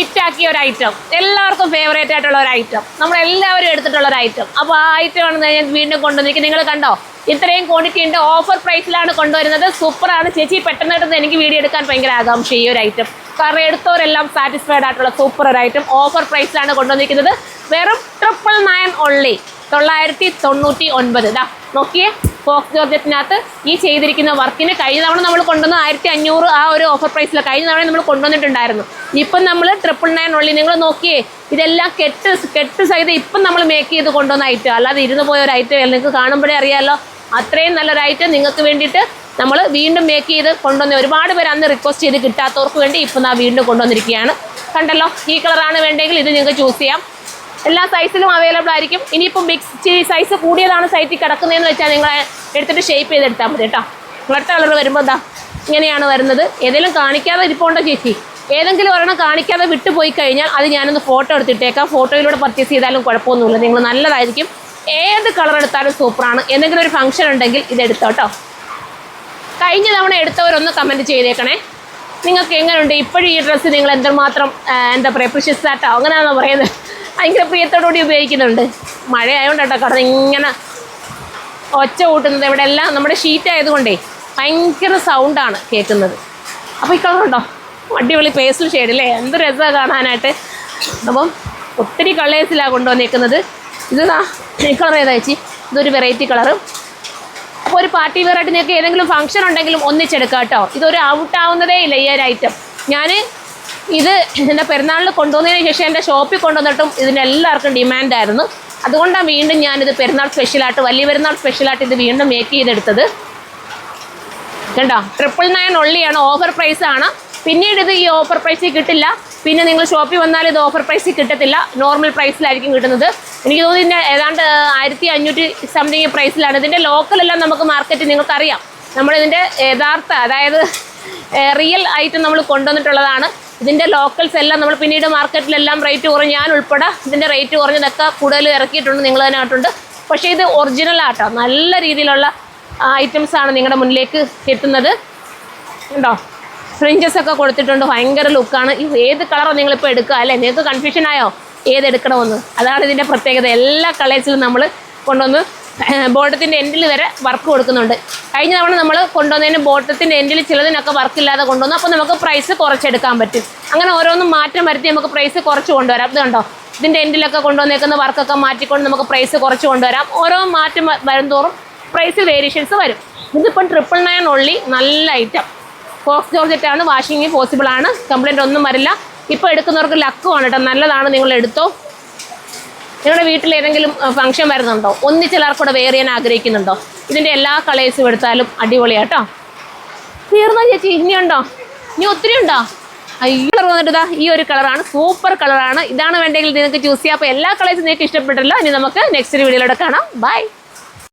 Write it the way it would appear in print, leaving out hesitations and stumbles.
ഹിറ്റാക്കിയ ഒരു ഐറ്റം, എല്ലാവർക്കും ഫേവറേറ്റ് ആയിട്ടുള്ള ഒരു ഐറ്റം, നമ്മളെല്ലാവരും എടുത്തിട്ടുള്ള ഒരു ഐറ്റം. അപ്പോൾ ആ ഐറ്റം ആണ് ഞാൻ വീണ്ടും കൊണ്ടുവന്നിരിക്കുന്നത്. നിങ്ങൾ കണ്ടോ, ഇത്രയും ക്വാണ്ടിറ്റി ഉണ്ട്. ഓഫർ പ്രൈസിലാണ് കൊണ്ടുവരുന്നത്. സൂപ്പറാണ് ചേച്ചി. പെട്ടെന്ന് എനിക്ക് വീഡിയോ എടുക്കാൻ ഭയങ്കര ആകാംക്ഷ ഈ ഒരു ഐറ്റം. കാരണം എടുത്തവരെല്ലാം സാറ്റിസ്ഫൈഡ് ആയിട്ടുള്ള സൂപ്പർ ഒരു ഐറ്റം ഓഫർ പ്രൈസിലാണ് കൊണ്ടുവന്നിരിക്കുന്നത്. വെറും 999 ഓൺലി, 999. ഇതാ നോക്കിയേ, ഫോക്സ് ജോർജറ്റിനകത്ത് ഈ ചെയ്തിരിക്കുന്ന വർക്കിന് കഴിഞ്ഞ തവണ നമ്മൾ കൊണ്ടുവന്ന 1500 ആ ഒരു ഓഫർ പ്രൈസിൽ കഴിഞ്ഞ തവണ നമ്മൾ കൊണ്ടുവന്നിട്ടുണ്ടായിരുന്നു. ഇപ്പം നമ്മൾ 999 ഓൺലി. നിങ്ങൾ നോക്കിയേ, ഇതെല്ലാം കെട്ട് സഹിതം ഇപ്പം നമ്മൾ മേക്ക് ചെയ്ത് കൊണ്ടുവന്ന ഐറ്റം, അല്ലാതെ ഇരുന്ന് പോയ ഒരു ഐറ്റം. നിങ്ങൾക്ക് കാണുമ്പോഴേ അറിയാമല്ലോ, അത്രയും നല്ലൊരു ഐറ്റം നിങ്ങൾക്ക് വേണ്ടിയിട്ട് നമ്മൾ വീണ്ടും മേക്ക് ചെയ്ത് കൊണ്ടുവന്ന. ഒരുപാട് പേര് അന്ന് റിക്വസ്റ്റ് ചെയ്ത് കിട്ടാത്തവർക്ക് വേണ്ടി ഇപ്പം വീണ്ടും കൊണ്ടുവന്നിരിക്കുകയാണ്. കണ്ടല്ലോ, ഈ കളറാണ് വേണ്ടെങ്കിൽ ഇത് നിങ്ങൾക്ക് ചൂസ് ചെയ്യാം. എല്ലാ സൈസിലും അവൈലബിൾ ആയിരിക്കും. ഇനിയിപ്പം ബിഗ് സൈസ് കൂടിയതാണ് സൈറ്റിൽ കിടക്കുന്നതെന്ന് വെച്ചാൽ നിങ്ങൾ എടുത്തിട്ട് ഷേപ്പ് ചെയ്തെടുത്താൽ മതി കേട്ടോ. അടുത്ത കളർ വരുമ്പോൾ എന്താ ഇങ്ങനെയാണ് വരുന്നത്. ഏതെങ്കിലും കാണിക്കാതെ ഇരിപ്പുണ്ടോ ചേച്ചി? ഏതെങ്കിലും ഒരെണ്ണം കാണിക്കാതെ വിട്ടുപോയി കഴിഞ്ഞാൽ അത് ഞാനൊന്ന് ഫോട്ടോ എടുത്തിട്ടേക്കാം. ഫോട്ടോയിലൂടെ പർച്ചേസ് ചെയ്താലും കുഴപ്പമൊന്നുമില്ല, നിങ്ങൾ നല്ലതായിരിക്കും. ഏത് കളർ എടുത്താലും സൂപ്പറാണ്. എന്തെങ്കിലും ഒരു ഫംഗ്ഷൻ ഉണ്ടെങ്കിൽ ഇതെടുത്തോ കേട്ടോ. കഴിഞ്ഞ തവണ എടുത്തവരൊന്ന് കമൻറ്റ് ചെയ്തേക്കണേ, നിങ്ങൾക്ക് എങ്ങനെയുണ്ട് ഇപ്പോഴും ഈ ഡ്രസ്സ്. നിങ്ങൾ എന്തുമാത്രം എന്താ പറയുക, പ്രിഷ്യസ് ആട്ടോ അങ്ങനെയാണോ പറയുന്നത്, ഭയങ്കര പ്രിയത്തോടുകൂടി ഉപയോഗിക്കുന്നുണ്ട്. മഴ ആയതുകൊണ്ട് കേട്ടോ കടന്ന് ഇങ്ങനെ ഒച്ച കൂട്ടുന്നത്. ഇവിടെ എല്ലാം നമ്മുടെ ഷീറ്റ് ആയതുകൊണ്ടേ ഭയങ്കര സൗണ്ടാണ് കേൾക്കുന്നത്. അപ്പോൾ ഈ കളറുണ്ടോ, അടിപൊളി പേസ്റ്റൽ ഷെയ്ഡ് അല്ലേ, എന്ത് രസമാണ് കാണാനായിട്ട്. അപ്പം ഒത്തിരി കളേഴ്സിലാണ് കൊണ്ടുവന്നേക്കുന്നത്. ഇതാ ഈ കളർ ഏതാ ചേച്ചി? ഇതൊരു വെറൈറ്റി കളറ്. അപ്പോൾ ഒരു പാർട്ടി വെയർ ആയിട്ട് നിങ്ങൾക്ക് ഏതെങ്കിലും ഫംഗ്ഷൻ ഉണ്ടെങ്കിലും ഒന്നിച്ചെടുക്കാം കേട്ടോ. ഇതൊരു ഔട്ടാവുന്നതേ ഇല്ല ഈ ഒരു ഐറ്റം. ഞാൻ ഇത് എൻ്റെ പെരുന്നാളിൽ കൊണ്ടുവന്നതിന് ശേഷം എൻ്റെ ഷോപ്പിൽ കൊണ്ടുവന്നിട്ടും ഇതിന് എല്ലാവർക്കും ഡിമാൻഡായിരുന്നു. അതുകൊണ്ടാണ് വീണ്ടും ഞാനിത് പെരുന്നാൾ സ്പെഷ്യലായിട്ട്, വലിയ പെരുന്നാൾ സ്പെഷ്യലായിട്ട് ഇത് വീണ്ടും മേക്ക് ചെയ്തെടുത്തത്. കണ്ടോ, 999 ഓൺലിയാണ്, ഓഫർ പ്രൈസാണ്. പിന്നീട് ഇത് ഈ ഓഫർ പ്രൈസിൽ കിട്ടില്ല. പിന്നെ നിങ്ങൾ ഷോപ്പിൽ വന്നാൽ ഇത് ഓഫർ പ്രൈസിൽ കിട്ടത്തില്ല, നോർമൽ പ്രൈസിലായിരിക്കും കിട്ടുന്നത്. എനിക്ക് തോന്നുന്നു ഇതിൻ്റെ ഏതാണ്ട് 1500 സംതിങ് പ്രൈസിലാണ്. ഇതിൻ്റെ ലോക്കലെല്ലാം നമുക്ക് മാർക്കറ്റ് നിങ്ങൾക്കറിയാം. നമ്മളിതിൻ്റെ യഥാർത്ഥ, അതായത് റിയൽ ഐറ്റം നമ്മൾ കൊണ്ടുവന്നിട്ടുള്ളതാണ്. ഇതിൻ്റെ ലോക്കൽസ് എല്ലാം നമ്മൾ പിന്നീട് മാർക്കറ്റിലെല്ലാം റേറ്റ് കുറഞ്ഞ്, ഞാൻ ഉൾപ്പെടെ ഇതിൻ്റെ റേറ്റ് കുറഞ്ഞതൊക്കെ കൂടുതൽ ഇറക്കിയിട്ടുണ്ട്, നിങ്ങൾ തന്നെ ആയിട്ടുണ്ട്. പക്ഷേ ഇത് ഒറിജിനൽ ആട്ടോ, നല്ല രീതിയിലുള്ള ഐറ്റംസാണ് നിങ്ങളുടെ മുന്നിലേക്ക് എത്തുന്നത്. ഉണ്ടോ, ഫ്രിഞ്ചസ് ഒക്കെ കൊടുത്തിട്ടുണ്ട്, ഭയങ്കര ലുക്കാണ്. ഏത് കളറാണ് നിങ്ങളിപ്പോൾ എടുക്കുക അല്ലേ? നിങ്ങൾക്ക് കൺഫ്യൂഷൻ ആയോ ഏതെടുക്കണമെന്ന്? അതാണ് ഇതിൻ്റെ പ്രത്യേകത. എല്ലാ കളേഴ്സിലും നമ്മൾ കൊണ്ടുവന്ന് ബോട്ടത്തിൻ്റെ എൻഡിൽ വരെ വർക്ക് കൊടുക്കുന്നുണ്ട്. കഴിഞ്ഞ തവണ നമ്മൾ കൊണ്ടുവന്നതിന് ബോട്ടത്തിൻ്റെ എൻഡിൽ ചിലതിനൊക്കെ വർക്കില്ലാതെ കൊണ്ടുവന്നു. അപ്പോൾ നമുക്ക് പ്രൈസ് കുറച്ചെടുക്കാൻ പറ്റും. അങ്ങനെ ഓരോന്നും മാറ്റം വരുത്തി നമുക്ക് പ്രൈസ് കുറച്ച് കൊണ്ടുവരാം. ഇത് കണ്ടോ, ഇതിൻ്റെ എൻഡിലൊക്കെ കൊണ്ടുവന്നേക്കുന്ന വർക്കൊക്കെ മാറ്റിക്കൊണ്ട് നമുക്ക് പ്രൈസ് കുറച്ച് കൊണ്ടുവരാം. ഓരോ മാറ്റം വരുംതോറും പ്രൈസ് വേരിയേഷൻസ് വരും. ഇതിപ്പം 999 ഓൺലി, നല്ല ഐറ്റം. ഫോക്സ് ജോർജറ്റാണ്, വാഷിങ് പോസിബിൾ ആണ്, കംപ്ലൈൻറ്റ് ഒന്നും വരില്ല. ഇപ്പോൾ എടുക്കുന്നവർക്ക് ലക്കുമാണ് കേട്ടോ, നല്ലതാണ്, നിങ്ങൾ എടുത്തോ. നിങ്ങളുടെ വീട്ടിൽ ഏതെങ്കിലും ഫംഗ്ഷൻ വരുന്നുണ്ടോ, ഒന്നിച്ചിലർക്കൂടെ വെയർ ചെയ്യാൻ ആഗ്രഹിക്കുന്നുണ്ടോ, ഇതിൻ്റെ എല്ലാ കളേഴ്സും എടുത്താലും അടിപൊളിയാട്ടോ. തീർന്നോ ചേച്ചി? ഇനിയുണ്ടോ? ഇനി ഒത്തിരി ഉണ്ടോ? ഈ കളർ വന്നിട്ട് ഇതാ ഈ ഒരു കളറാണ്, സൂപ്പർ കളറാണ്. ഇതാണ് വേണ്ടെങ്കിൽ നിങ്ങൾക്ക് ചൂസ് ചെയ്യാം. അപ്പോൾ എല്ലാ കളേഴ്സും നിങ്ങൾക്ക് ഇഷ്ടപ്പെട്ടല്ലോ. ഇനി നമുക്ക് നെക്സ്റ്റ് വീഡിയോയിലൂടെ കാണാം. ബൈ.